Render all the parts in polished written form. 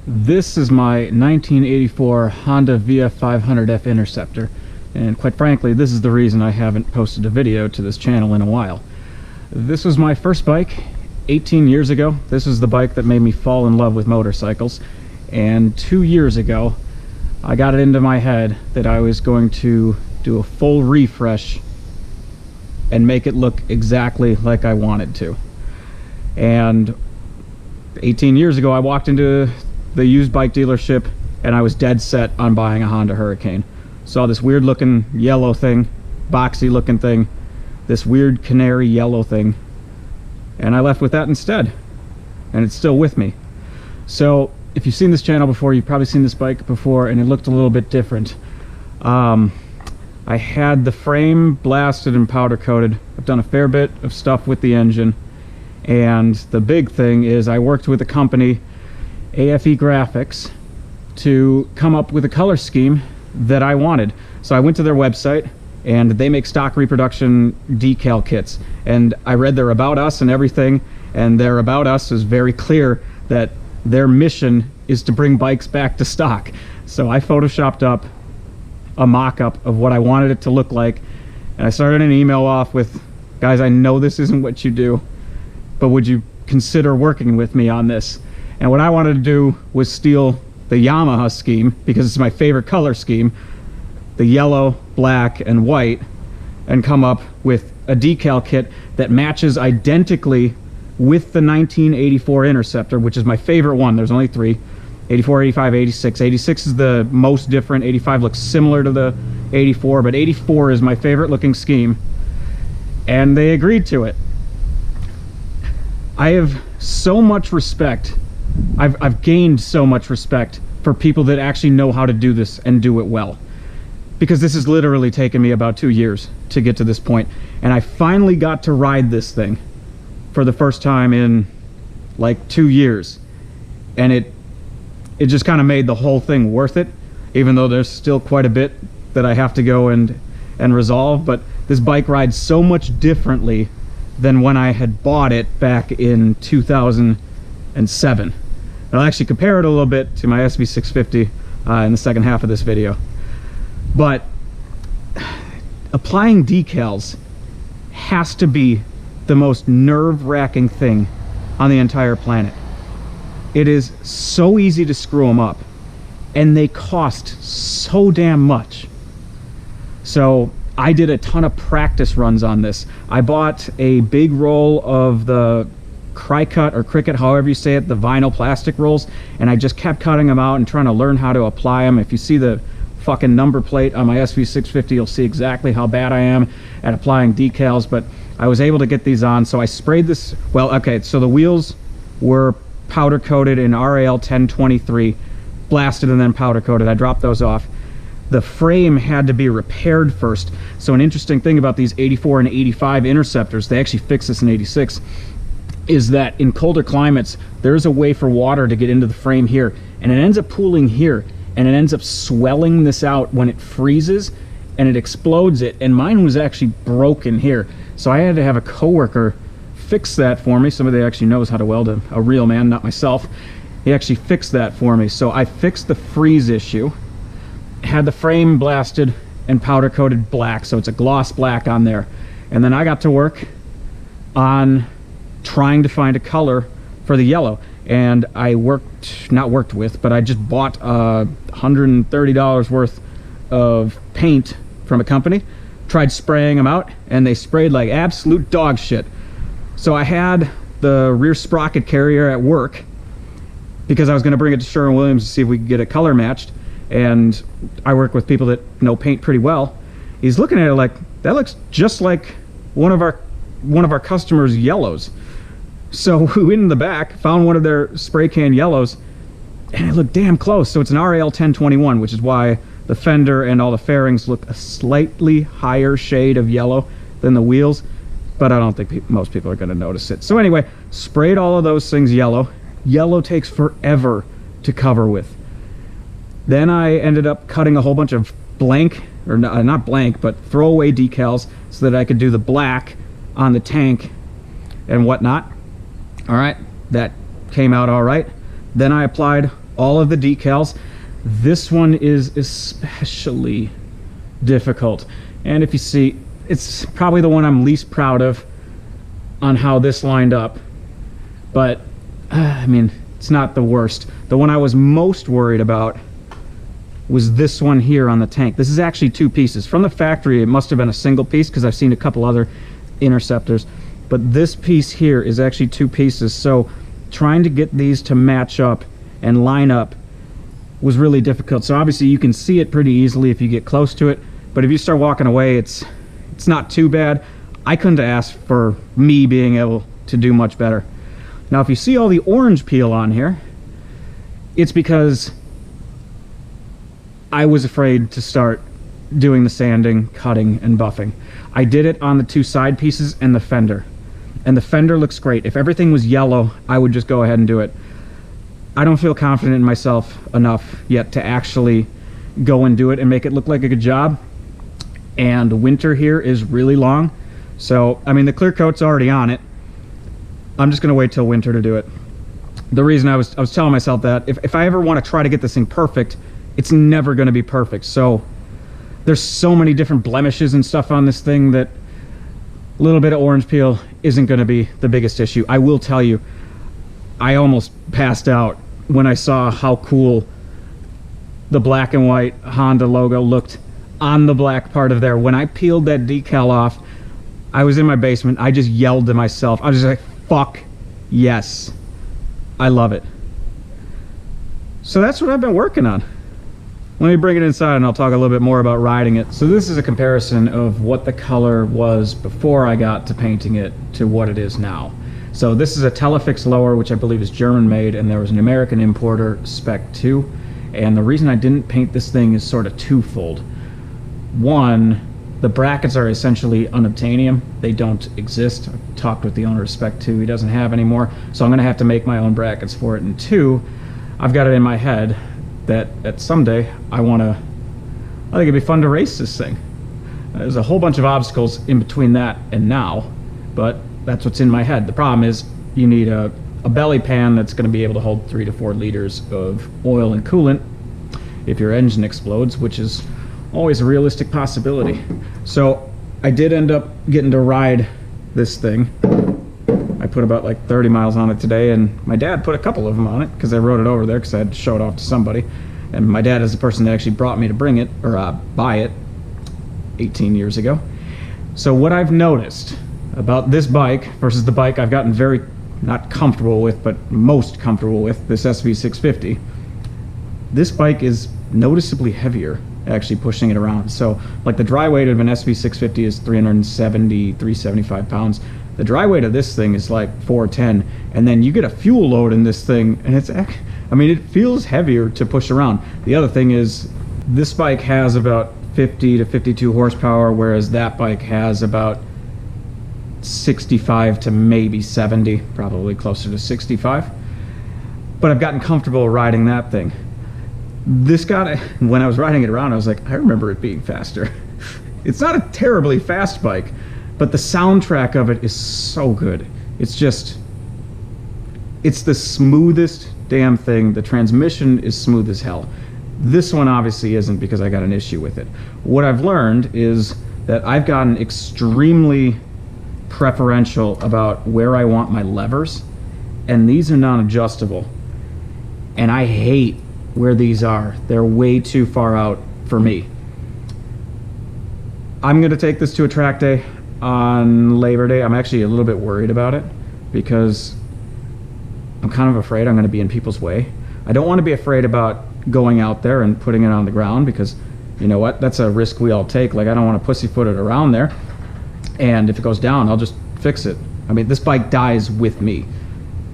This is my 1984 Honda VF500F Interceptor, and quite frankly, this is the reason I haven't posted a video to this channel in a while. This was my first bike 18 years ago. This is the bike that made me fall in love with motorcycles, and 2 years ago I got it into my head that I was going to do a full refresh and make it look exactly like I wanted to. And 18 years ago I walked into the used bike dealership and I was dead set on buying a Honda Hurricane. Saw this weird looking yellow thing, boxy looking thing, this weird canary yellow thing, and I left with that instead, and it's still with me. So if you've seen this channel before, you've probably seen this bike before, and it looked a little bit different. I had the frame blasted and powder coated. I've done a fair bit of stuff with the engine, and the big thing is I worked with a company, AFE Graphics, to come up with a color scheme that I wanted. So I went to their website, and they make stock reproduction decal kits, and I read their About Us and everything, and their About Us is very clear that their mission is to bring bikes back to stock. So I photoshopped up a mock-up of what I wanted it to look like, and I started an email off with, guys, I know this isn't what you do, but would you consider working with me on this? And what I wanted to do was steal the Yamaha scheme, because it's my favorite color scheme, the yellow, black, and white, and come up with a decal kit that matches identically with the 1984 Interceptor, which is my favorite one. There's only three: 84, 85, 86. 86 is the most different. 85 looks similar to the 84, but 84 is my favorite looking scheme, and they agreed to it. I have so much respect. I've gained so much respect for people that actually know how to do this and do it well, because this has literally taken me about 2 years to get to this point, and I finally got to ride this thing for the first time in like 2 years, and it just kind of made the whole thing worth it, even though there's still quite a bit that I have to go and resolve. But this bike rides so much differently than when I had bought it back in 2007. I'll actually compare it a little bit to my SV650 in the second half of this video. But applying decals has to be the most nerve-wracking thing on the entire planet. It is so easy to screw them up, and they cost so damn much. So I did a ton of practice runs on this. I bought a big roll of the Cricut or Cricut, however you say it, the vinyl plastic rolls, and I just kept cutting them out and trying to learn how to apply them. If you see the fucking number plate on my SV650, you'll see exactly how bad I am at applying decals, but I was able to get these on. So I sprayed this, well, okay, so the wheels were powder coated in RAL 1023, blasted and then powder coated. I dropped those off. The frame had to be repaired first. So an interesting thing about these 84 and 85 Interceptors, they actually fixed this in 86, is that in colder climates, there's a way for water to get into the frame here, and it ends up pooling here, and it ends up swelling this out when it freezes, and it explodes it. And mine was actually broken here, so I had to have a coworker fix that for me. Somebody that actually knows how to weld, a real man, not myself. He actually fixed that for me. So I fixed the freeze issue, had the frame blasted and powder coated black, so it's a gloss black on there, and then I got to work on trying to find a color for the yellow. And I but I just bought $130 worth of paint from a company, tried spraying them out, and they sprayed like absolute dog shit. So I had the rear sprocket carrier at work because I was going to bring it to Sherwin-Williams to see if we could get it color matched, and I work with people that know paint pretty well. He's looking at it like, that looks just like one of our customers' yellows. So we went in the back, found one of their spray can yellows, and it looked damn close. So it's an RAL 1021, which is why the fender and all the fairings look a slightly higher shade of yellow than the wheels, but I don't think most people are going to notice it. So anyway, sprayed all of those things yellow. Yellow takes forever to cover with. Then I ended up cutting a whole bunch of blank, or not blank, but throwaway decals so that I could do the black on the tank and whatnot. All right, that came out all right. Then I applied all of the decals. This one is especially difficult, and if you see, it's probably the one I'm least proud of on how this lined up, but I mean, it's not the worst. The one I was most worried about was this one here on the tank. This is actually two pieces. From the factory, it must have been a single piece because I've seen a couple other Interceptors, but this piece here is actually two pieces, so trying to get these to match up and line up was really difficult. So obviously you can see it pretty easily if you get close to it, but if you start walking away, it's not too bad. I couldn't ask for me being able to do much better. Now if you see all the orange peel on here, it's because I was afraid to start doing the sanding, cutting, and buffing. I did it on the two side pieces and the fender, and the fender looks great. If everything was yellow, I would just go ahead and do it. I don't feel confident in myself enough yet to actually go and do it and make it look like a good job. And winter here is really long, so I mean the clear coat's already on it. I'm just gonna wait till winter to do it. The reason I was telling myself that if I ever want to try to get this thing perfect, it's never going to be perfect. So there's so many different blemishes and stuff on this thing that a little bit of orange peel isn't going to be the biggest issue. I will tell you, I almost passed out when I saw how cool the black and white Honda logo looked on the black part of there. When I peeled that decal off, I was in my basement. I just yelled to myself. I was just like, fuck yes, I love it. So that's what I've been working on. Let me bring it inside and I'll talk a little bit more about riding it. So this is a comparison of what the color was before I got to painting it to what it is now. So this is a Telefix lower, which I believe is German made, and there was an American importer, Spec 2. And the reason I didn't paint this thing is sort of twofold. One, the brackets are essentially unobtainium. They don't exist. I've talked with the owner of Spec 2. He doesn't have any more, so I'm going to have to make my own brackets for it. And two, I've got it in my head that someday I think it'd be fun to race this thing. There's a whole bunch of obstacles in between that and now, but that's what's in my head. The problem is you need a belly pan that's going to be able to hold 3 to 4 liters of oil and coolant if your engine explodes, which is always a realistic possibility. So I did end up getting to ride this thing. I put about like 30 miles on it today, and my dad put a couple of them on it because I rode it over there because I had to show it off to somebody. And my dad is the person that actually brought me to bring it, or buy it 18 years ago. So what I've noticed about this bike versus the bike I've gotten very, not comfortable with, but most comfortable with, this SV650, this bike is noticeably heavier actually pushing it around. So like the dry weight of an SV650 is 375 pounds. The dry weight of this thing is like 410, and then you get a fuel load in this thing, and it feels heavier to push around. The other thing is this bike has about 50 to 52 horsepower, whereas that bike has about 65 to maybe 70, probably closer to 65. But I've gotten comfortable riding that thing. This got, when I was riding it around, I was like, I remember it being faster. It's not a terribly fast bike, but the soundtrack of it is so good. It's the smoothest damn thing. The transmission is smooth as hell. This one obviously isn't because I got an issue with it. What I've learned is that I've gotten extremely preferential about where I want my levers, and these are non-adjustable. And I hate where these are. They're way too far out for me. I'm gonna take this to a track day on Labor Day. I'm actually a little bit worried about it because I'm kind of afraid I'm going to be in people's way. I don't want to be afraid about going out there and putting it on the ground because, you know what, that's a risk we all take. Like, I don't want to pussyfoot it around there, and if it goes down, I'll just fix it. I mean, this bike dies with me,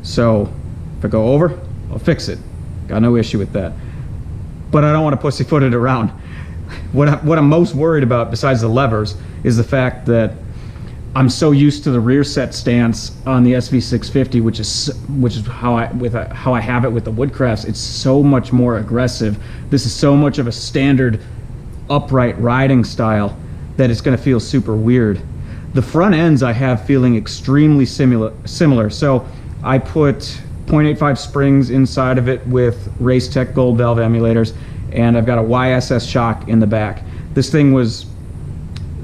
so if I go over, I'll fix it. Got no issue with that. But I don't want to pussyfoot it around. What I'm most worried about, besides the levers, is the fact that I'm so used to the rear set stance on the SV650, which is how I have it with the Woodcrafts. It's so much more aggressive. This is so much of a standard upright riding style that it's going to feel super weird. The front ends I have feeling extremely similar. So I put .85 springs inside of it with Race Tech gold valve emulators, and I've got a YSS shock in the back. This thing was,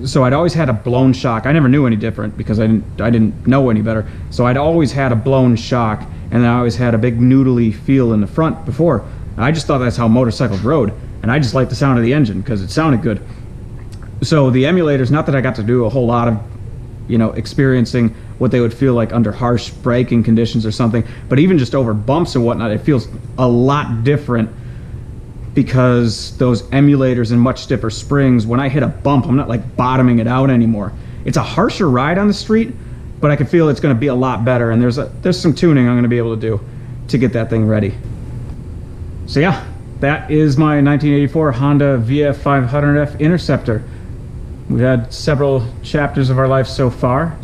so I'd always had a blown shock. I never knew any different because I didn't know any better. So I'd always had a blown shock, and I always had a big noodly feel in the front before. I just thought that's how motorcycles rode, and I just liked the sound of the engine because it sounded good. So the emulators, not that I got to do a whole lot of, you know, experiencing what they would feel like under harsh braking conditions or something, but even just over bumps and whatnot, it feels a lot different because those emulators and much stiffer springs, when I hit a bump, I'm not like bottoming it out anymore. It's a harsher ride on the street, but I can feel it's going to be a lot better, and there's some tuning I'm going to be able to do to get that thing ready. So yeah, that is my 1984 Honda VF500F Interceptor. We've had several chapters of our life so far,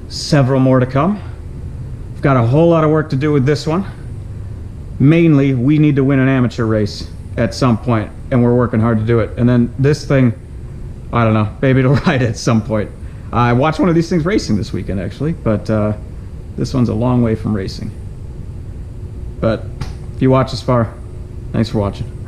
several more to come. We've got a whole lot of work to do with this one. Mainly, we need to win an amateur race at some point, and we're working hard to do it. And then this thing, I don't know, maybe it'll ride at some point. I watched one of these things racing this weekend, actually, but this one's a long way from racing. But if you watch this far, thanks for watching.